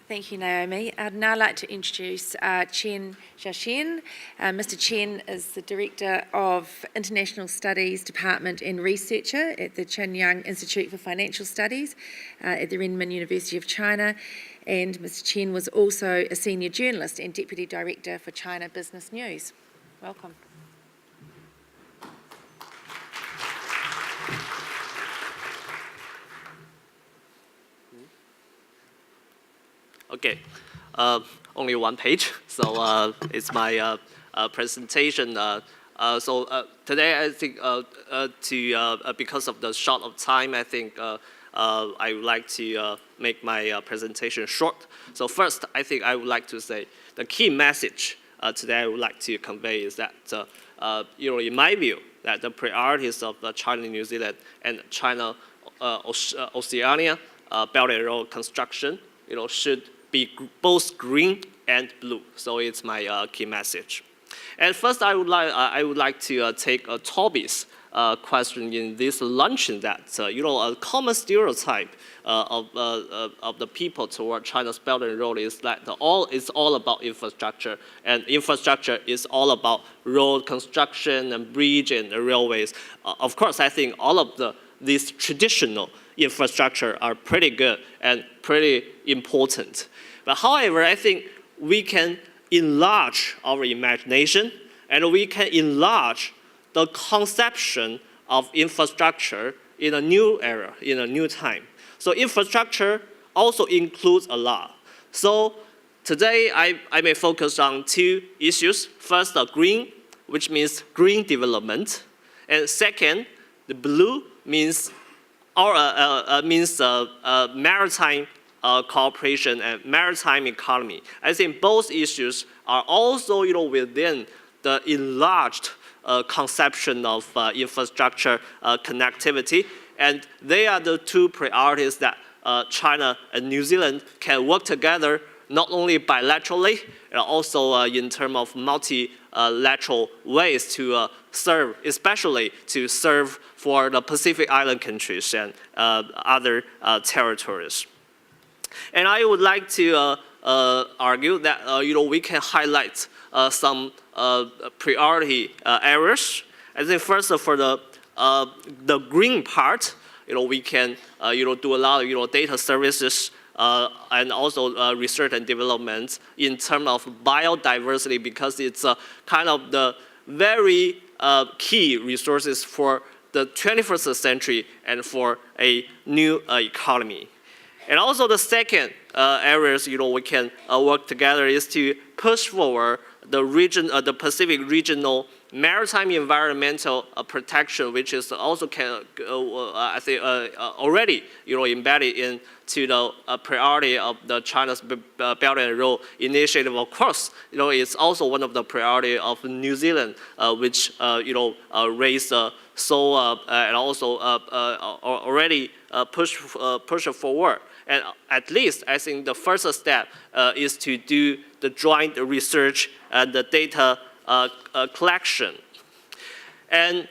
Thank you, Naomi. I'd now like to introduce Chen Xiaoxian. Mr. Chen is the Director of International Studies Department and Researcher at the Shenyang Institute for Financial Studies at the Renmin University of China. And Mr. Chen was also a Senior Journalist and Deputy Director for China Business News. Welcome. Okay, only one page, so it's my presentation. Today I think because of the short of time, I think I would like to make my presentation short. So first, I think I would like to say the key message today I would like to convey is that, in my view, that the priorities of China, New Zealand, and China, Oceania Belt and Road construction, should be both green and blue. So it's my key message. And first, I would like to take Toby's question in this luncheon that a common stereotype of the people toward China's Belt and Road is that it's all about infrastructure, and infrastructure is all about road construction and bridge and railways. Of course, I think all of these traditional infrastructure are pretty good and pretty important. But however, I think we can enlarge our imagination and we can enlarge the conception of infrastructure in a new era, in a new time. So infrastructure also includes a lot. So today I may focus on two issues. First, the green, which means green development. And second, the blue means maritime cooperation and maritime economy. I think both issues are also within the enlarged conception of infrastructure connectivity, and they are the two priorities that China and New Zealand can work together, not only bilaterally, and also in terms of multilateral ways to serve, especially to serve for the Pacific Island countries and other territories. And I would like to argue that we can highlight some priority areas. I think first for the green part, we can do a lot of data services and also research and development in terms of biodiversity, because it's kind of the very key resources for the 21st century and for a new economy. And also the second areas we can work together is to push forward the Pacific regional maritime environmental protection, which is also I think already embedded into the priority of the China's Belt and Road Initiative. Of course, it's also one of the priority of New Zealand, which raised and also already push forward. And at least I think the first step is to do the joint research and the data collection. And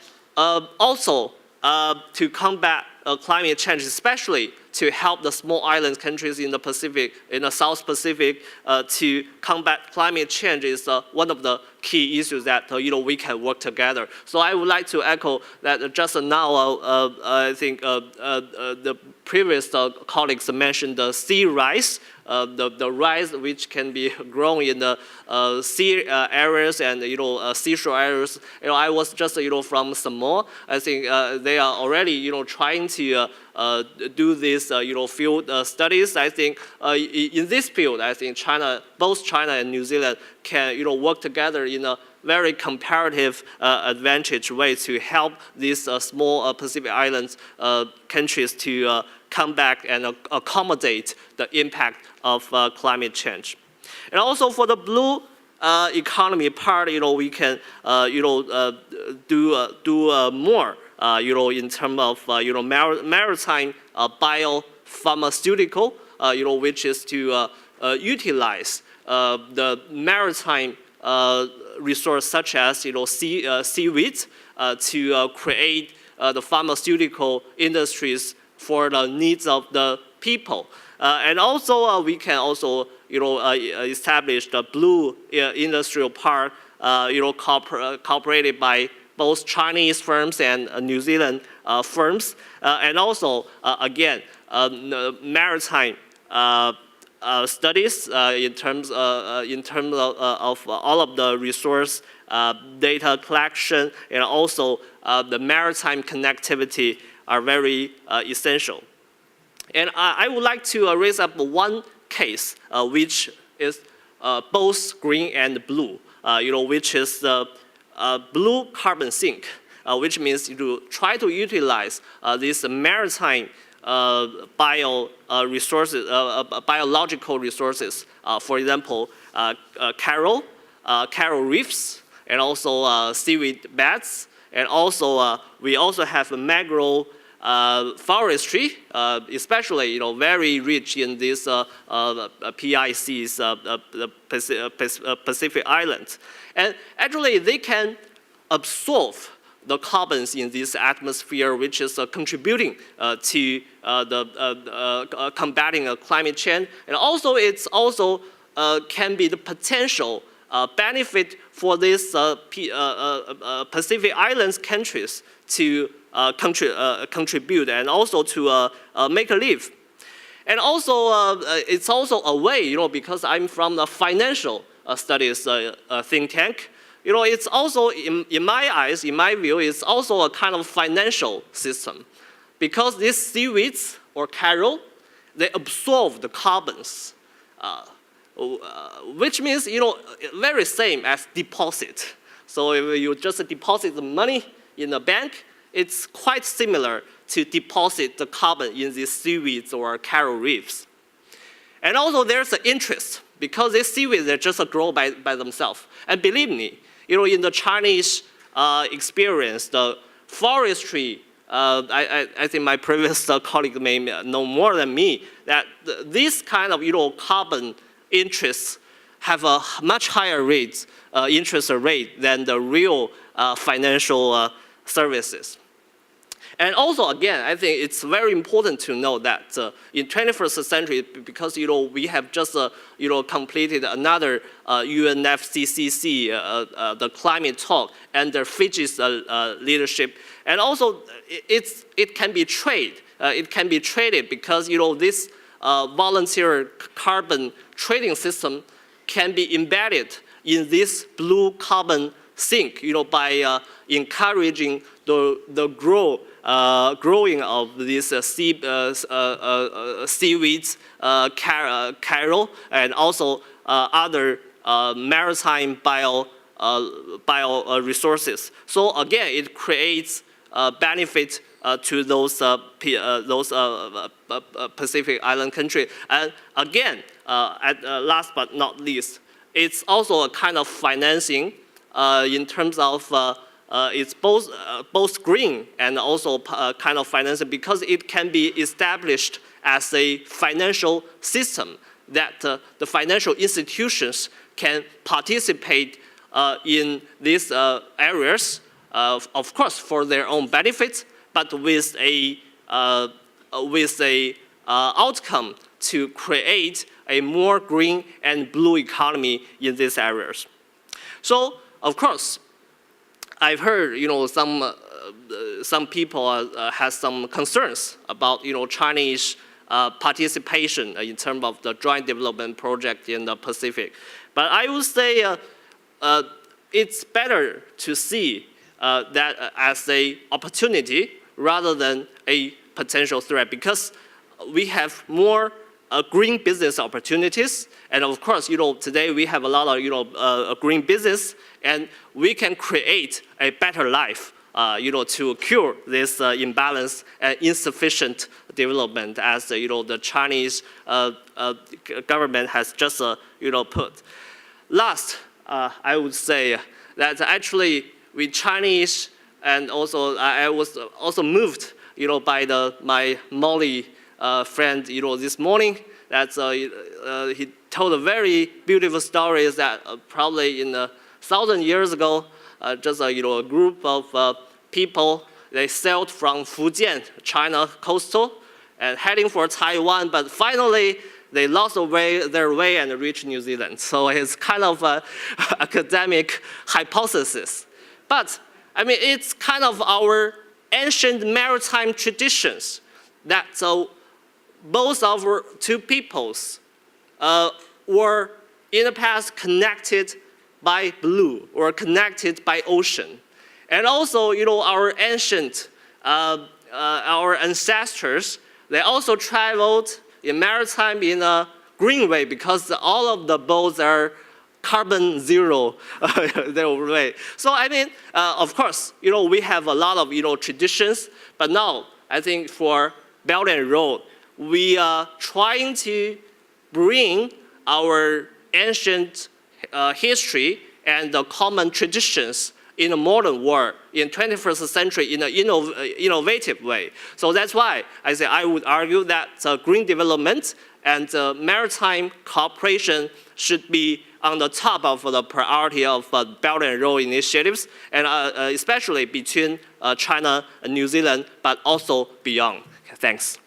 also to combat climate change, especially to help the small island countries in the Pacific, in the South Pacific, to combat climate change is one of the key issues that we can work together. So I would like to echo that just now. I think the previous colleagues mentioned the sea rise. The rice which can be grown in the sea areas and seashore areas. I was just from Samoa. I think they are already trying to do these field studies. I think in this field, I think both China and New Zealand can work together in a very comparative advantage way to help these small Pacific Islands countries to come back and accommodate the impact of climate change. And also for the blue economy part, we can do more, in terms of maritime biopharmaceutical, which is to utilize the maritime resource such as seaweed to create the pharmaceutical industries for the needs of the people. And also, we can also, establish the Blue Industrial Park, cooperated by both Chinese firms and New Zealand firms. And also, again, maritime studies in terms of all of the resource data collection, and also the maritime connectivity are very essential. And I would like to raise up one case which is both green and blue, which is the blue carbon sink, which means you try to utilize these maritime biological resources, for example, coral reefs, and also seaweed beds, and also we also have mangrove forestry, especially very rich in these PICs, the Pacific Islands, and actually they can absorb the carbons in this atmosphere, which is contributing to the combating climate change, and also it's also can be the potential benefit for these Pacific Islands countries to contribute and also to make a live. And also, it's also a way, because I'm from the financial studies think tank, it's also, in my eyes, in my view, it's also a kind of financial system. Because these seaweeds or coral, they absorb the carbons, which means, very same as deposit. So if you just deposit the money in a bank, it's quite similar to deposit the carbon in these seaweeds or coral reefs. And also there's an interest, because these seaweeds, they just grow by themselves. And believe me, in the Chinese experience, the forestry, I think my previous colleague may know more than me, that this kind of carbon interests have a much higher interest rate than the real financial services. And also, again, I think it's very important to know that in 21st century, because we have just completed another UNFCCC, the climate talk under Fiji's leadership, and also it can be traded. It can be traded because this volunteer carbon trading system can be embedded in this blue carbon sink, by encouraging the growing of these seaweeds, coral, and also other maritime bio resources. So again, it creates benefit to those Pacific Island countries. And again, last but not least, it's also a kind of financing in terms of it's both green and also kind of financing, because it can be established as a financial system that the financial institutions can participate in these areas, of course for their own benefit, but with a outcome to create a more green and blue economy in these areas. So, of course, I've heard, some people have some concerns about, Chinese participation in terms of the joint development project in the Pacific. But I would say it's better to see that as an opportunity rather than a potential threat, because we have more green business opportunities, and of course, today we have a lot of green business, and we can create a better life, to cure this imbalance and insufficient development, as the Chinese government has just put. Last, I would say that actually we Chinese, and also I was also moved, by my Mali friend, this morning, that he told a very beautiful story, is that probably in 1,000 years ago, just a group of people, they sailed from Fujian, China coastal, and heading for Taiwan, but finally they lost their way and reached New Zealand. So it's kind of an academic hypothesis. But I mean, it's kind of our ancient maritime traditions that both of our two peoples were in the past connected by blue or connected by ocean. And also, our ancient, our ancestors, they also traveled in maritime in a green way because all of the boats are carbon zero way. So I mean, of course, we have a lot of traditions, but now I think for Belt and Road, we are trying to bring our ancient history and the common traditions in a modern world, in 21st century, in an innovative way. So that's why I would argue that green development and maritime cooperation should be on the top of the priority of Belt and Road initiatives, and especially between China and New Zealand, but also beyond. Thanks.